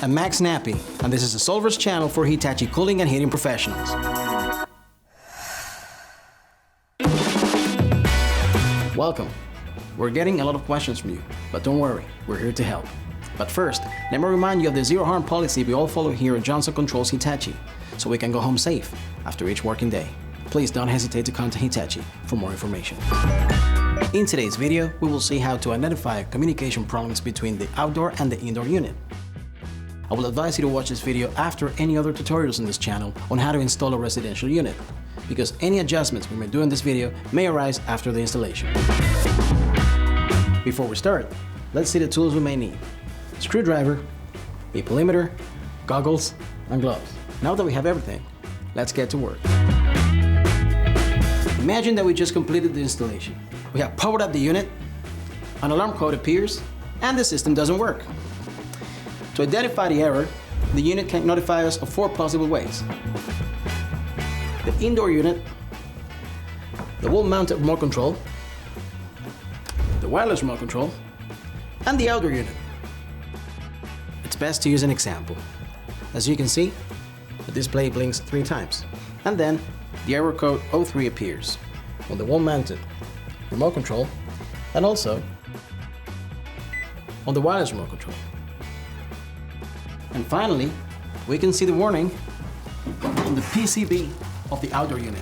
I'm Max Nappy, and this is the Solvers channel for Hitachi cooling and heating professionals. Welcome. We're getting a lot of questions from you, but don't worry, we're here to help. But first, let me remind you of the zero harm policy we all follow here at Johnson Controls Hitachi, so we can go home safe after each working day. Please don't hesitate to contact Hitachi for more information. In today's video, we will see how to identify communication problems between the outdoor and the indoor unit. I will advise you to watch this video after any other tutorials in this channel on how to install a residential unit, because any adjustments we may do in this video may arise after the installation. Before we start, let's see the tools we may need. Screwdriver, a perimeter, goggles, and gloves. Now that we have everything, let's get to work. Imagine that we just completed the installation. We have powered up the unit, an alarm code appears, and the system doesn't work. To identify the error, the unit can notify us of 4 possible ways. The indoor unit, the wall-mounted remote control, the wireless remote control, and the outdoor unit. It's best to use an example. As you can see, the display blinks 3 times, and then the error code 03 appears on the wall-mounted remote control and also on the wireless remote control. And finally, we can see the warning on the PCB of the outdoor unit.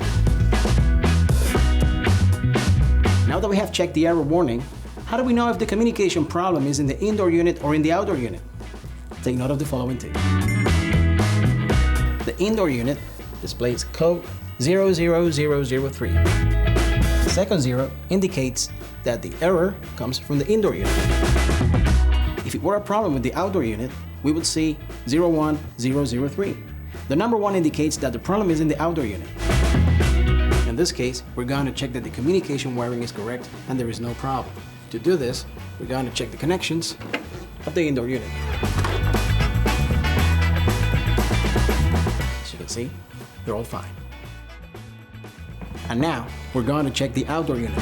Now that we have checked the error warning, how do we know if the communication problem is in the indoor unit or in the outdoor unit? Take note of the following tip. The indoor unit displays code 00003. The second 0 indicates that the error comes from the indoor unit. If it were a problem with the outdoor unit, we would see 01003. The number 1 indicates that the problem is in the outdoor unit. In this case, we're going to check that the communication wiring is correct and there is no problem. To do this, we're going to check the connections of the indoor unit. As you can see, they're all fine. And now, we're going to check the outdoor unit.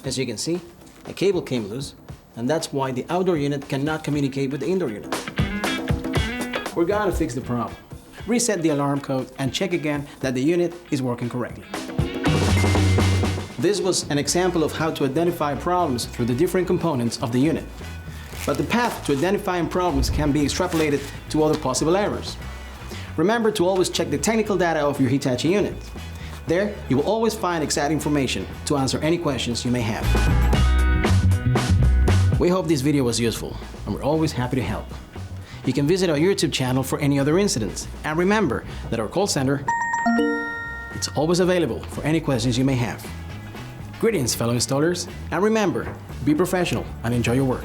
As you can see, a cable came loose, and that's why the outdoor unit cannot communicate with the indoor unit. We're going to fix the problem. Reset the alarm code and check again that the unit is working correctly. This was an example of how to identify problems through the different components of the unit. But the path to identifying problems can be extrapolated to other possible errors. Remember to always check the technical data of your Hitachi unit. There, you will always find exact information to answer any questions you may have. We hope this video was useful, and we're always happy to help. You can visit our YouTube channel for any other incidents, and remember that our call center is always available for any questions you may have. Greetings, fellow installers, and remember, be professional and enjoy your work.